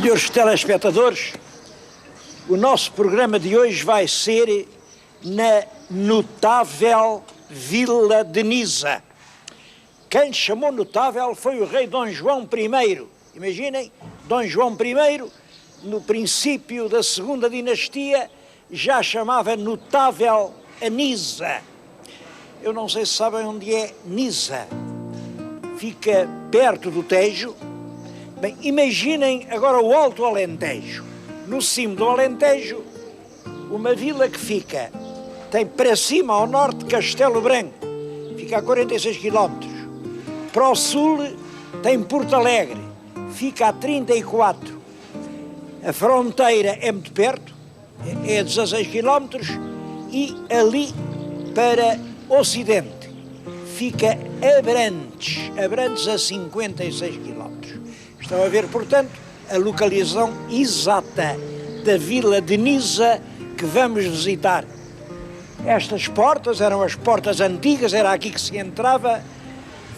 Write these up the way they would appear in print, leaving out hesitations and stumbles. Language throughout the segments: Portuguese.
Senhores telespectadores, o nosso programa de hoje vai ser na notável Vila de Nisa. Quem chamou notável foi o rei Dom João I. Imaginem, Dom João I, no princípio da segunda dinastia, já chamava notável a Nisa. Eu não sei se sabem onde é Nisa. Fica perto do Tejo. Bem, imaginem agora o Alto Alentejo. No cimo do Alentejo, uma vila que tem para cima ao norte Castelo Branco, fica a 46 km. Para o sul tem Porto Alegre, fica a 34. A fronteira é muito perto, é a 16 km, e ali para ocidente fica Abrantes a 56 km. Estão a ver, portanto, a localização exata da Vila de Nisa que vamos visitar. Estas portas eram as portas antigas, era aqui que se entrava,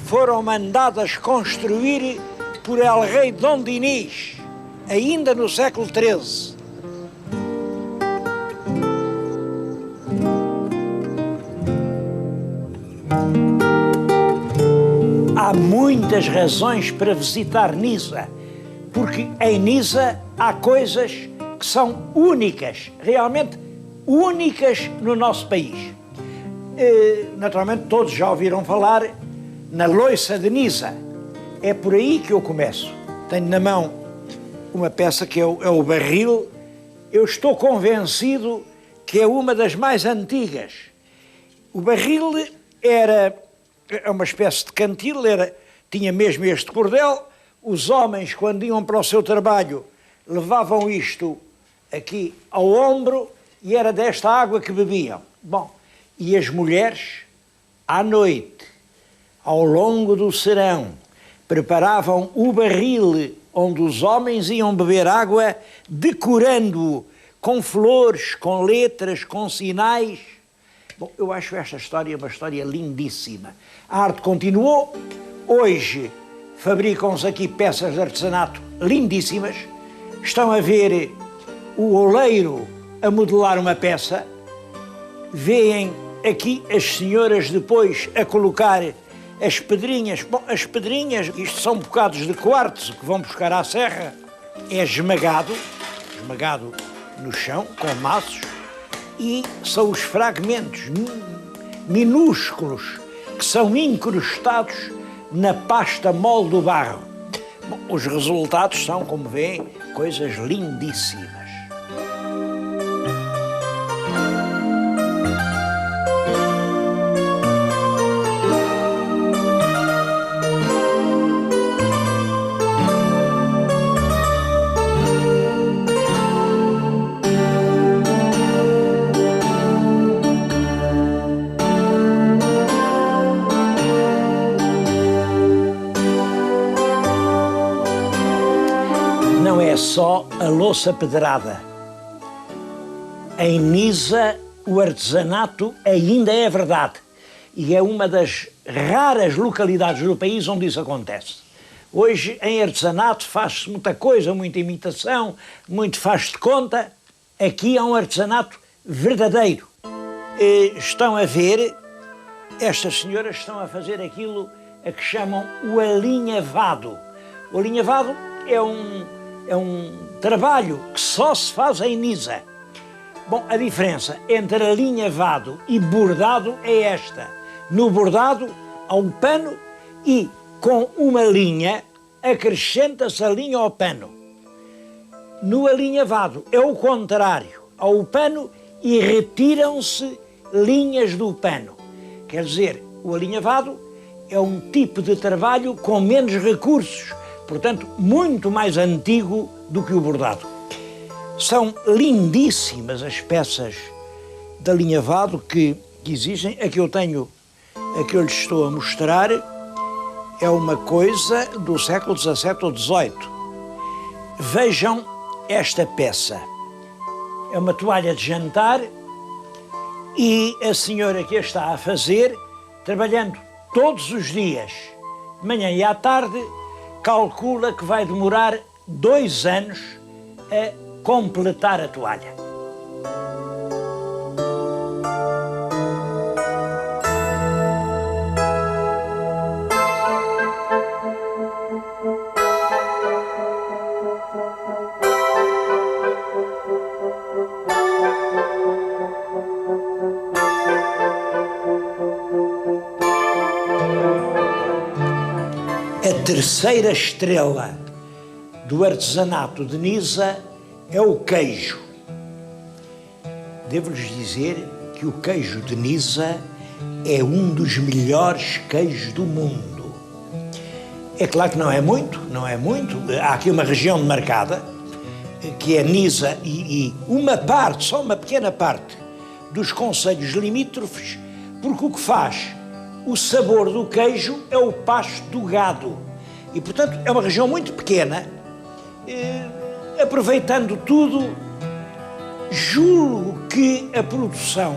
foram mandadas construir por El Rei Dom Dinis, ainda no século XIII. Há muitas razões para visitar Nisa, porque em Nisa há coisas que são únicas, realmente únicas no nosso país. Naturalmente todos já ouviram falar na loiça de Nisa. É por aí que eu começo. Tenho na mão uma peça que é o barril. Eu estou convencido que é uma das mais antigas. O barril é uma espécie de cantil, tinha mesmo este cordel. Os homens, quando iam para o seu trabalho, levavam isto aqui ao ombro e era desta água que bebiam. Bom, e as mulheres, à noite, ao longo do serão, preparavam o barril onde os homens iam beber água, decorando-o com flores, com letras, com sinais. Bom, eu acho esta história uma história lindíssima. A arte continuou. Hoje fabricam-se aqui peças de artesanato lindíssimas. Estão a ver o oleiro a modelar uma peça. Vêem aqui as senhoras depois a colocar as pedrinhas. Bom, as pedrinhas, isto são bocados de quartzo que vão buscar à serra. É esmagado no chão, com maços. E são os fragmentos minúsculos que são incrustados na pasta mole do barro. Bom, os resultados são, como veem, coisas lindíssimas. Não é só a louça pedrada. Em Nisa, o artesanato ainda é verdade. E é uma das raras localidades do país onde isso acontece. Hoje, em artesanato, faz-se muita coisa, muita imitação, muito faz de conta. Aqui há um artesanato verdadeiro. Estão a ver, estas senhoras estão a fazer aquilo a que chamam o alinhavado. O alinhavado é um trabalho que só se faz em Nisa. Bom, a diferença entre alinhavado e bordado é esta. No bordado há um pano e com uma linha acrescenta-se a linha ao pano. No alinhavado é o contrário. Há o pano e retiram-se linhas do pano. Quer dizer, o alinhavado é um tipo de trabalho com menos recursos, portanto, muito mais antigo do que o bordado. São lindíssimas as peças de alinhavado que existem. A que eu tenho, a que eu lhes estou a mostrar, é uma coisa do século XVII ou XVIII. Vejam esta peça. É uma toalha de jantar e a senhora que a está a fazer, trabalhando todos os dias, de manhã e à tarde, calcula que vai demorar 2 anos a completar a toalha. A terceira estrela do artesanato de Nisa é o queijo. Devo-lhes dizer que o queijo de Nisa é um dos melhores queijos do mundo. É claro que não é muito. Há aqui uma região demarcada, que é Nisa e uma parte, só uma pequena parte, dos concelhos limítrofes, porque o que faz o sabor do queijo é o pasto do gado. E, portanto, é uma região muito pequena. Aproveitando tudo, julgo que a produção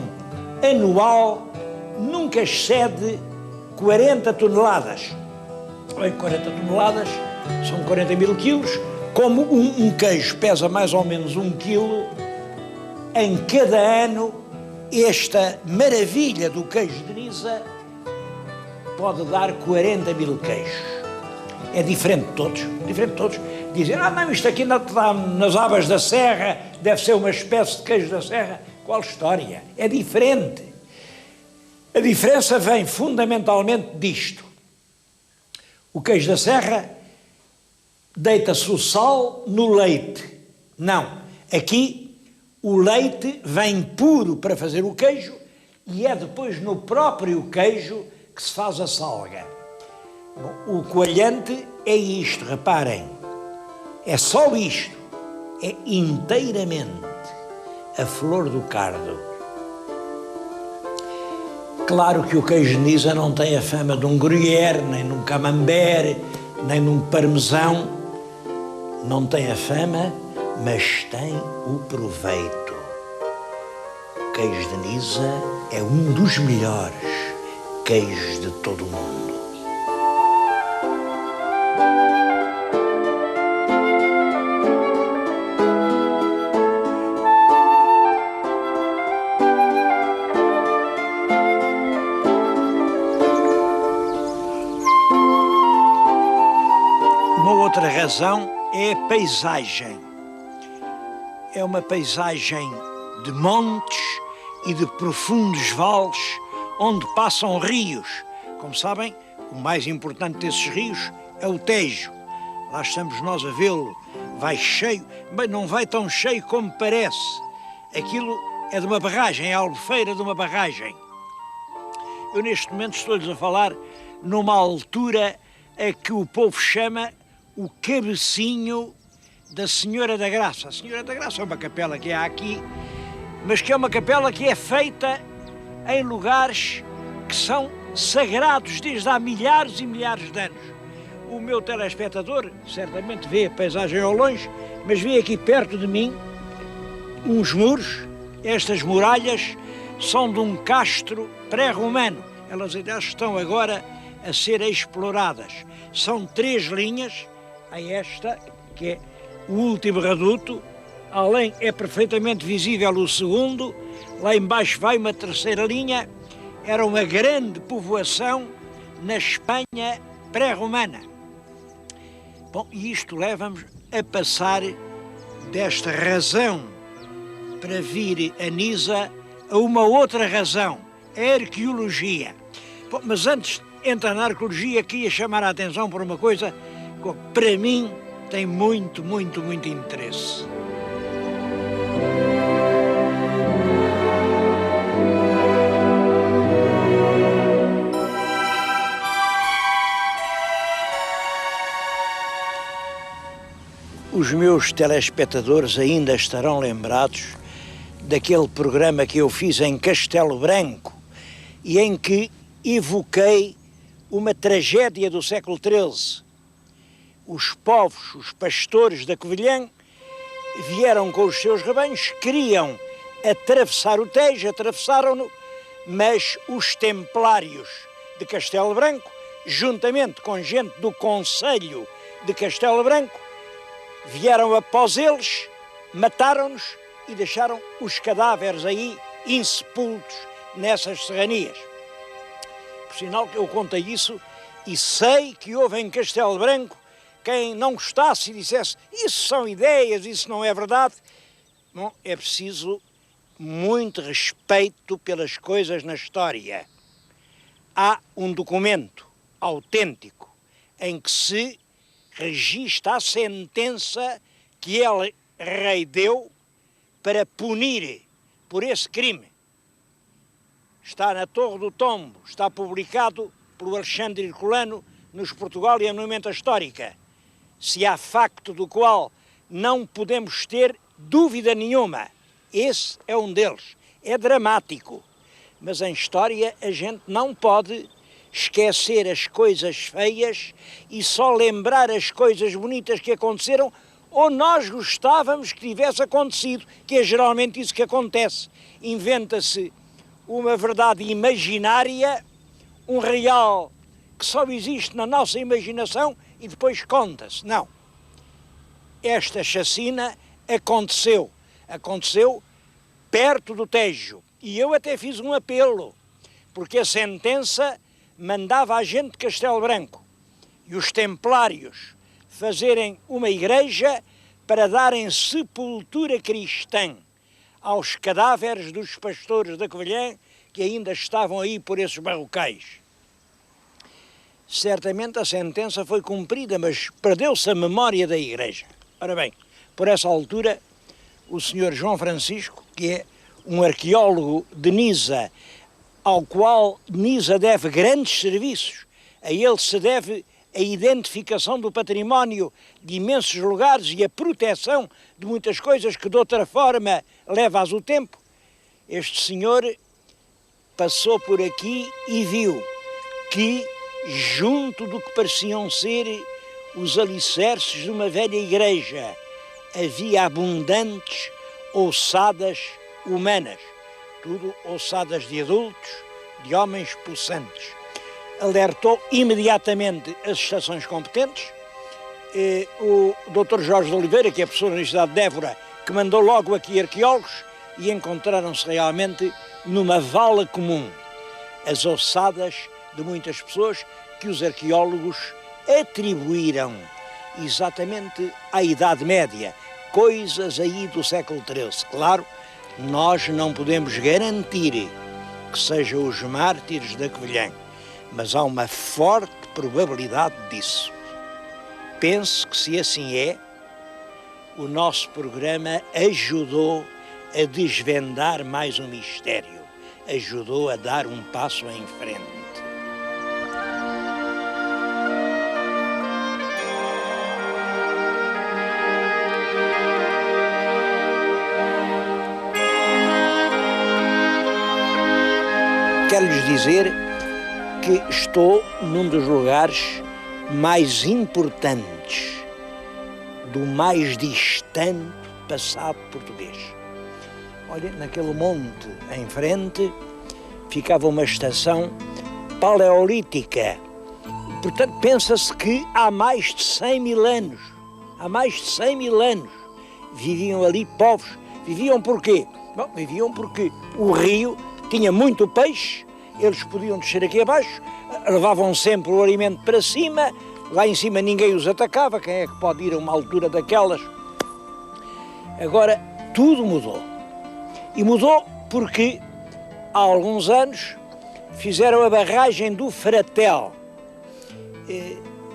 anual nunca excede 40 toneladas. Bem, 40 toneladas são 40 mil quilos. Como um queijo pesa mais ou menos 1 quilo, em cada ano, esta maravilha do queijo de Nisa pode dar 40 mil queijos. É diferente de todos, Dizem, não, isto aqui está nas Abas da Serra, deve ser uma espécie de queijo da Serra. Qual história? É diferente. A diferença vem fundamentalmente disto. O queijo da Serra deita-se o sal no leite. Não. Aqui o leite vem puro para fazer o queijo e é depois no próprio queijo que se faz a salga. Bom, o coalhante é isto, reparem. É só isto. É inteiramente a flor do cardo. Claro que o queijo de Nisa não tem a fama de um gruyère, nem de um camembert, nem de um parmesão. Não tem a fama, mas tem o proveito. O queijo de Nisa é um dos melhores queijos de todo o mundo. Outra razão é a paisagem. É uma paisagem de montes e de profundos vales onde passam rios. Como sabem, o mais importante desses rios é o Tejo. Lá estamos nós a vê-lo. Vai cheio, bem, não vai tão cheio como parece. Aquilo é de uma barragem, é a albufeira de uma barragem. Eu neste momento estou-lhes a falar numa altura a que o povo chama o cabecinho da Senhora da Graça. A Senhora da Graça é uma capela que há aqui, mas que é uma capela que é feita em lugares que são sagrados desde há milhares e milhares de anos. O meu telespectador certamente vê a paisagem ao longe, mas vê aqui perto de mim uns muros. Estas muralhas são de um castro pré-romano. Elas ainda estão agora a ser exploradas. São 3 linhas. A esta, que é o último reduto, além é perfeitamente visível o segundo, lá embaixo vai uma 3ª linha, era uma grande povoação na Espanha pré-romana. Bom, e isto leva-nos a passar desta razão para vir a Nisa a uma outra razão, a arqueologia. Bom, mas antes de entrar na arqueologia, queria chamar a atenção por uma coisa que para mim tem muito interesse. Os meus telespectadores ainda estarão lembrados daquele programa que eu fiz em Castelo Branco e em que evoquei uma tragédia do século XIII. Os povos, os pastores da Covilhã, vieram com os seus rebanhos, queriam atravessar o Tejo, atravessaram-no, mas os templários de Castelo Branco, juntamente com gente do Conselho de Castelo Branco, vieram após eles, mataram-nos e deixaram os cadáveres aí insepultos nessas serranias. Por sinal que eu contei isso e sei que houve em Castelo Branco quem não gostasse e dissesse isso são ideias, isso não é verdade. Bom, é preciso muito respeito pelas coisas na história. Há um documento autêntico em que se registra a sentença que ele, rei, deu para punir por esse crime. Está na Torre do Tombo, está publicado pelo Alexandre Herculano nos Portugal e a Monumenta Histórica. Se há facto do qual não podemos ter dúvida nenhuma, esse é um deles. É dramático, mas em história a gente não pode esquecer as coisas feias e só lembrar as coisas bonitas que aconteceram ou nós gostávamos que tivesse acontecido, que é geralmente isso que acontece. Inventa-se uma verdade imaginária, um real que só existe na nossa imaginação e depois conta-se. Não. Esta chacina aconteceu perto do Tejo. E eu até fiz um apelo, porque a sentença mandava a gente de Castelo Branco e os templários fazerem uma igreja para darem sepultura cristã aos cadáveres dos pastores da Covilhã que ainda estavam aí por esses barrocais. Certamente a sentença foi cumprida, mas perdeu-se a memória da igreja. Ora bem, por essa altura, o senhor João Francisco, que é um arqueólogo de Nisa, ao qual Nisa deve grandes serviços, a ele se deve a identificação do património de imensos lugares e a proteção de muitas coisas que de outra forma leva-as o tempo. Este senhor passou por aqui e viu que, junto do que pareciam ser os alicerces de uma velha igreja, havia abundantes ossadas humanas, tudo ossadas de adultos, de homens possantes. Alertou imediatamente as estações competentes, o Dr. Jorge de Oliveira, que é professor da Universidade de Évora, que mandou logo aqui arqueólogos e encontraram-se realmente numa vala comum as ossadas de muitas pessoas que os arqueólogos atribuíram exatamente à Idade Média, coisas aí do século XIII. Claro, nós não podemos garantir que sejam os mártires da Covilhã, mas há uma forte probabilidade disso. Penso que, se assim é, o nosso programa ajudou a desvendar mais um mistério, ajudou a dar um passo em frente. Quero-lhes dizer que estou num dos lugares mais importantes do mais distante passado português. Olha, naquele monte em frente ficava uma estação paleolítica. Portanto, pensa-se que há mais de 100 mil anos, viviam ali povos. Viviam porquê? Bom, viviam porque o rio tinha muito peixe, eles podiam descer aqui abaixo, levavam sempre o alimento para cima, lá em cima ninguém os atacava, quem é que pode ir a uma altura daquelas? Agora, tudo mudou. E mudou porque, há alguns anos, fizeram a barragem do Fratel.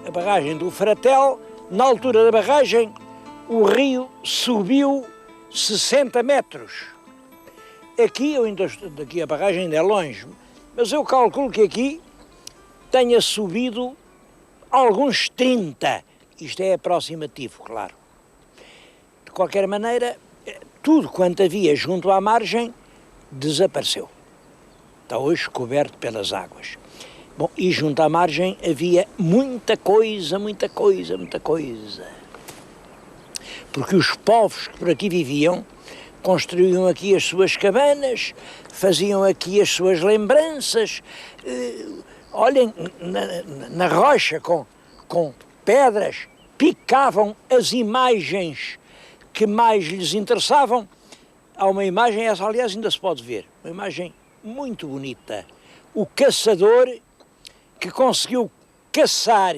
A barragem do Fratel, na altura da barragem, o rio subiu 60 metros. Aqui, daqui a barragem ainda é longe, mas eu calculo que aqui tenha subido alguns 30. Isto é aproximativo, claro. De qualquer maneira, tudo quanto havia junto à margem desapareceu. Está hoje coberto pelas águas. Bom, e junto à margem havia muita coisa. Porque os povos que por aqui viviam construíam aqui as suas cabanas, faziam aqui as suas lembranças. Olhem, na rocha com pedras, picavam as imagens que mais lhes interessavam. Há uma imagem, essa aliás ainda se pode ver, uma imagem muito bonita. O caçador que conseguiu caçar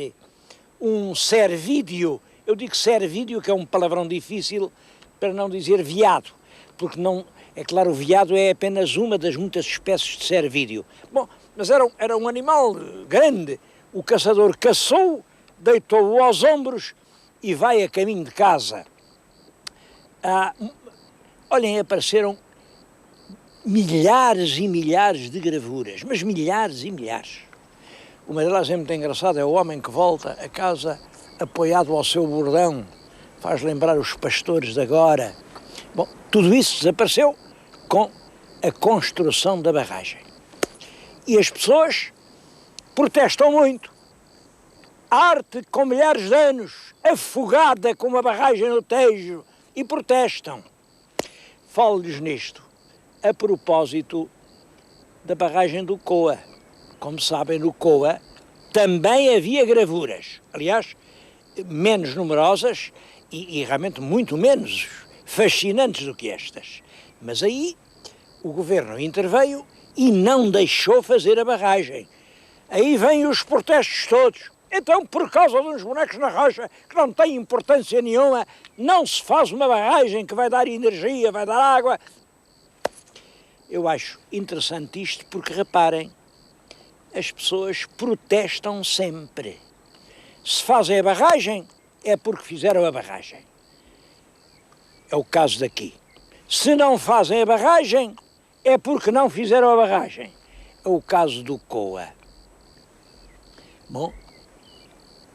um cervídeo, eu digo cervídeo, que é um palavrão difícil para não dizer veado, porque não, é claro, o veado é apenas uma das muitas espécies de cervídeo. Bom, mas era um animal grande. O caçador caçou, deitou-o aos ombros e vai a caminho de casa. Olhem, apareceram milhares e milhares de gravuras, mas milhares e milhares. Uma delas é muito engraçada, é o homem que volta a casa apoiado ao seu bordão, faz lembrar os pastores de agora. Bom, tudo isso desapareceu com a construção da barragem. E as pessoas protestam muito. A arte com milhares de anos, afogada com uma barragem no Tejo, e protestam. Falo-lhes nisto a propósito da barragem do Coa. Como sabem, no Coa também havia gravuras, aliás, menos numerosas e realmente muito menos fascinantes do que estas. Mas aí o governo interveio e não deixou fazer a barragem. Aí vêm os protestos todos. Então, por causa de uns bonecos na rocha que não têm importância nenhuma, não se faz uma barragem que vai dar energia, vai dar água. Eu acho interessante isto porque, reparem, as pessoas protestam sempre. Se fazem a barragem, é porque fizeram a barragem. É o caso daqui. Se não fazem a barragem, é porque não fizeram a barragem. É o caso do Coa. Bom,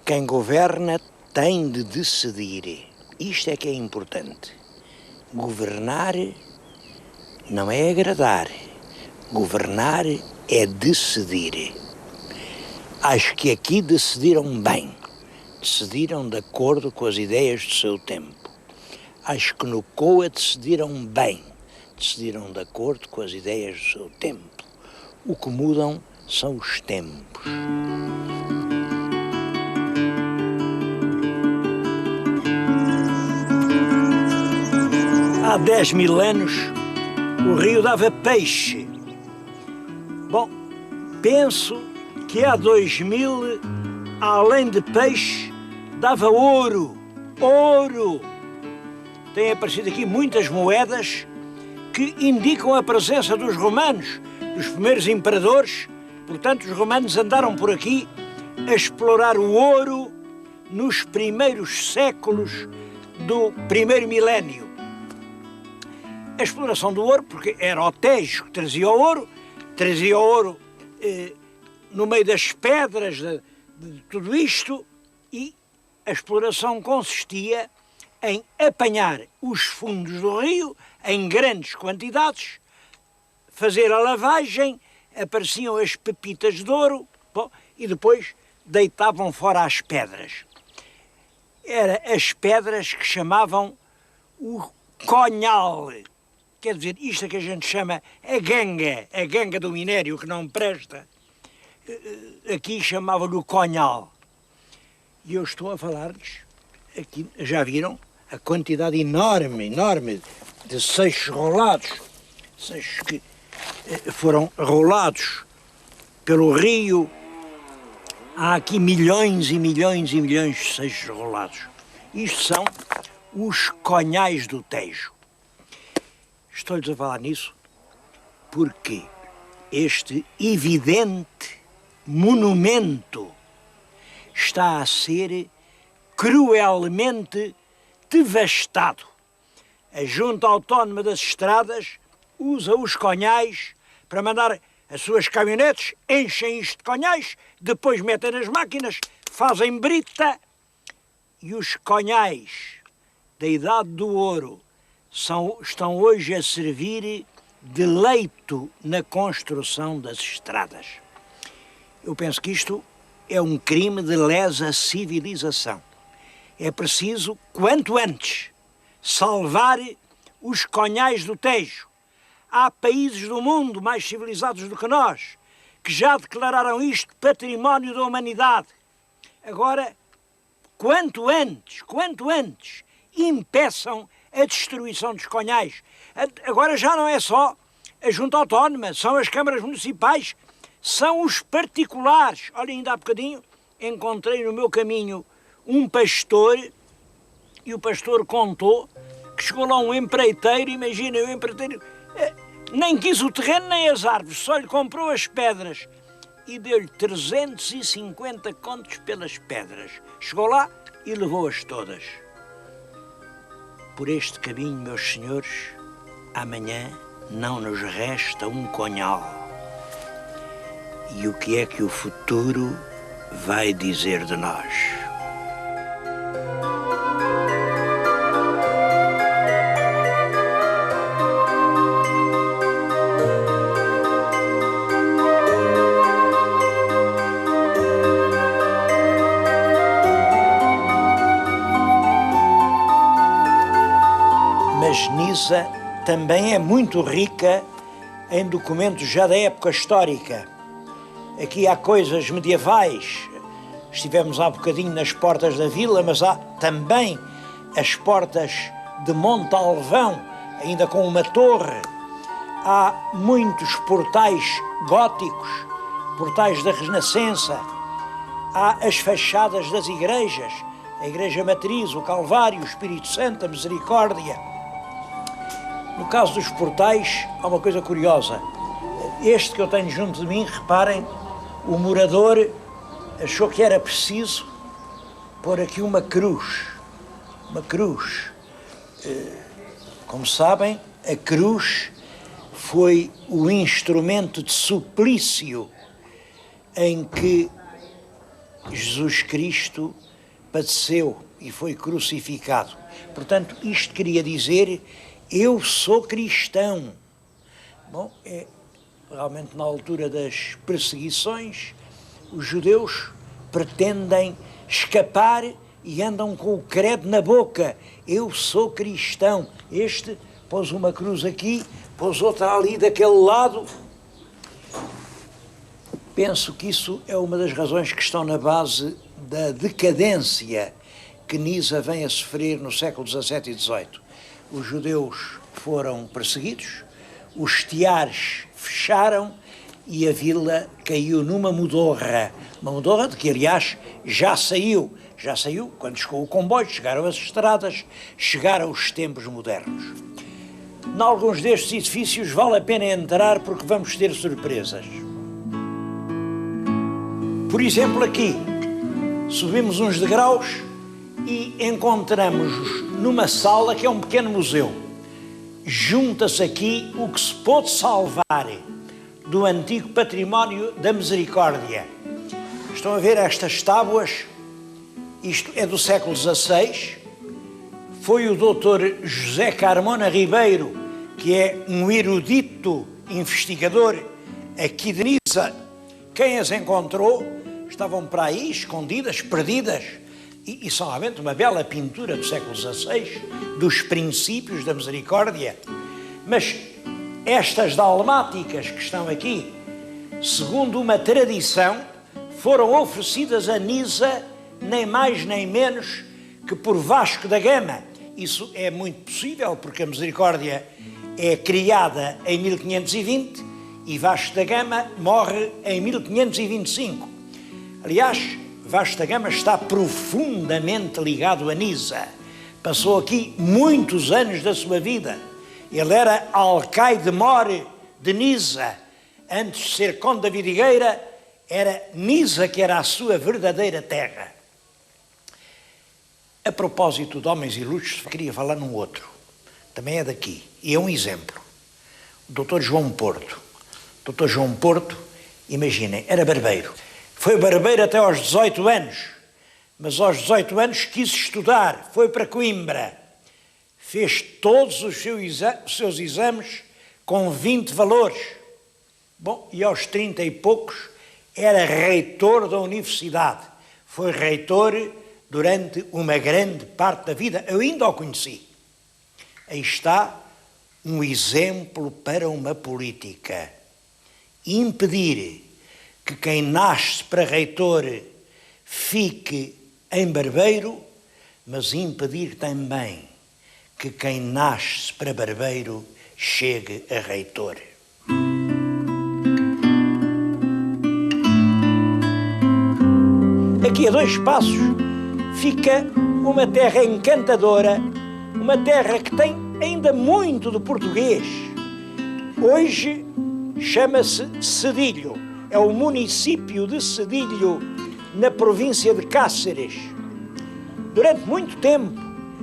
quem governa tem de decidir. Isto é que é importante. Governar não é agradar. Governar é decidir. Acho que aqui decidiram bem. Decidiram de acordo com as ideias do seu tempo. Acho que no Coa decidiram bem. Decidiram de acordo com as ideias do seu tempo. O que mudam são os tempos. Há 10.000 anos, o rio dava peixe. Bom, penso que há 2.000, além de peixe, dava ouro. Ouro! Têm aparecido aqui muitas moedas que indicam a presença dos romanos, dos primeiros imperadores. Portanto, os romanos andaram por aqui a explorar o ouro nos primeiros séculos do primeiro milénio. A exploração do ouro, porque era o Tejo que trazia o ouro no meio das pedras de tudo isto, e a exploração consistia em apanhar os fundos do rio em grandes quantidades, fazer a lavagem, apareciam as pepitas de ouro, bom, e depois deitavam fora as pedras. Eram as pedras que chamavam o conhal. Quer dizer, isto é que a gente chama a ganga do minério que não presta. Aqui chamava-lhe o conhal. E eu estou a falar-lhes, aqui já viram, a quantidade enorme de seixos rolados, seixos que foram rolados pelo rio. Há aqui milhões e milhões e milhões de seixos rolados. Isto são os conhais do Tejo. Estou-lhes a falar nisso porque este evidente monumento está a ser cruelmente devastado. A Junta Autónoma das Estradas usa os conhais para mandar as suas caminhonetes, enchem isto de conhais, depois metem nas máquinas, fazem brita, e os conhais da Idade do Ouro estão hoje a servir de leito na construção das estradas. Eu penso que isto é um crime de lesa civilização. É preciso, quanto antes, salvar os conhais do Tejo. Há países do mundo mais civilizados do que nós que já declararam isto património da humanidade. Agora, quanto antes, impeçam a destruição dos conhais. Agora já não é só a Junta Autónoma, são as câmaras municipais, são os particulares. Olha, ainda há bocadinho encontrei no meu caminho um pastor e o pastor contou que chegou lá um empreiteiro, imagina, o empreiteiro nem quis o terreno nem as árvores, só lhe comprou as pedras e deu-lhe 350 contos pelas pedras. Chegou lá e levou-as todas. Por este caminho, meus senhores, amanhã não nos resta um conhal. E o que é que o futuro vai dizer de nós? Mas Nisa também é muito rica em documentos já da época histórica. Aqui há coisas medievais, estivemos há bocadinho nas portas da vila, mas há também as portas de Montalvão, ainda com uma torre. Há muitos portais góticos, portais da Renascença. Há as fachadas das igrejas, a Igreja Matriz, o Calvário, o Espírito Santo, a Misericórdia. No caso dos portais, há uma coisa curiosa. Este que eu tenho junto de mim, reparem, o morador achou que era preciso pôr aqui uma cruz. Uma cruz. Como sabem, a cruz foi o instrumento de suplício em que Jesus Cristo padeceu e foi crucificado. Portanto, isto queria dizer: eu sou cristão. Bom, realmente na altura das perseguições, os judeus pretendem escapar e andam com o credo na boca. Eu sou cristão. Este pôs uma cruz aqui, pôs outra ali daquele lado. Penso que isso é uma das razões que estão na base da decadência que Nisa vem a sofrer no século XVII e XVIII. Os judeus foram perseguidos, os teares fecharam e a vila caiu numa modorra. Uma modorra de que, aliás, já saiu quando chegou o comboio, chegaram as estradas, chegaram os tempos modernos. Em alguns destes edifícios vale a pena entrar porque vamos ter surpresas. Por exemplo, aqui, subimos uns degraus e encontramos numa sala que é um pequeno museu. Junta-se aqui o que se pôde salvar do antigo património da Misericórdia. Estão a ver estas tábuas? Isto é do século XVI. Foi o doutor José Carmona Ribeiro, que é um erudito investigador aqui de Nisa, quem as encontrou. Estavam para aí, escondidas, perdidas, e são realmente uma bela pintura do século XVI, dos princípios da Misericórdia. Mas estas dalmáticas que estão aqui, segundo uma tradição, foram oferecidas a Nisa nem mais nem menos que por Vasco da Gama. Isso é muito possível porque a Misericórdia é criada em 1520 e Vasco da Gama morre em 1525. Aliás, Vasco da Gama está profundamente ligado a Nisa. Passou aqui muitos anos da sua vida. Ele era alcaide-mor de Nisa. Antes de ser conde da Vidigueira, era Nisa que era a sua verdadeira terra. A propósito de homens ilustres, queria falar num outro. Também é daqui. E é um exemplo. O Dr. João Porto. O Dr. João Porto, imaginem, era barbeiro. Foi barbeiro até aos 18 anos, mas aos 18 anos quis estudar, foi para Coimbra, fez todos os seus exames com 20 valores. Bom, e aos 30 e poucos era reitor da universidade, foi reitor durante uma grande parte da vida, eu ainda o conheci. Aí está um exemplo para uma política. Impedir que quem nasce para reitor fique em barbeiro, mas impedir também que quem nasce para barbeiro chegue a reitor. Aqui a 2 passos fica uma terra encantadora, uma terra que tem ainda muito de português. Hoje chama-se Cedilho, é o município de Cedilho, na província de Cáceres. Durante muito tempo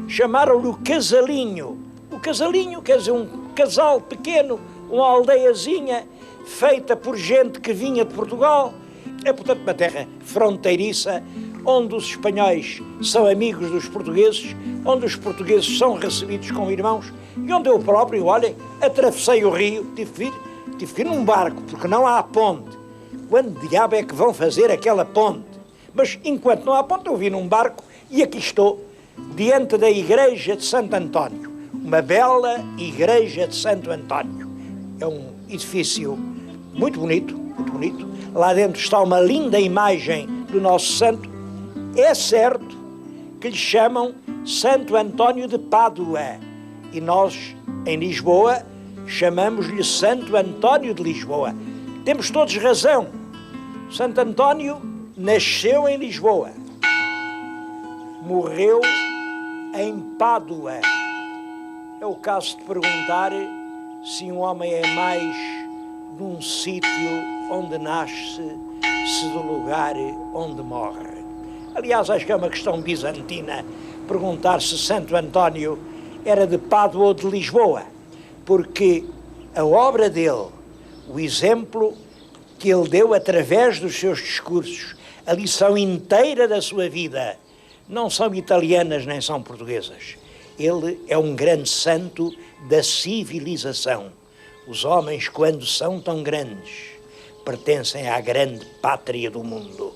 chamaram-lhe o Casalinho. O Casalinho quer dizer um casal pequeno, uma aldeiazinha feita por gente que vinha de Portugal. É, portanto, uma terra fronteiriça, onde os espanhóis são amigos dos portugueses, onde os portugueses são recebidos como irmãos e onde eu próprio, olhem, atravessei o rio, tive que ir num barco, porque não há ponte. Quando diabo é que vão fazer aquela ponte? Mas enquanto não há ponte, eu vim num barco e aqui estou, diante da igreja de Santo António, uma bela igreja de Santo António. É um edifício muito bonito, muito bonito. Lá dentro está uma linda imagem do nosso santo. É certo que lhe chamam Santo António de Pádua e nós, em Lisboa, chamamos-lhe Santo António de Lisboa. Temos todos razão. Santo António nasceu em Lisboa, morreu em Pádua. É o caso de perguntar se um homem é mais de um sítio onde nasce, se do lugar onde morre. Aliás, acho que é uma questão bizantina perguntar se Santo António era de Pádua ou de Lisboa, porque a obra dele, o exemplo que ele deu através dos seus discursos, a lição inteira da sua vida, não são italianas nem são portuguesas. Ele é um grande santo da civilização. Os homens, quando são tão grandes, pertencem à grande pátria do mundo.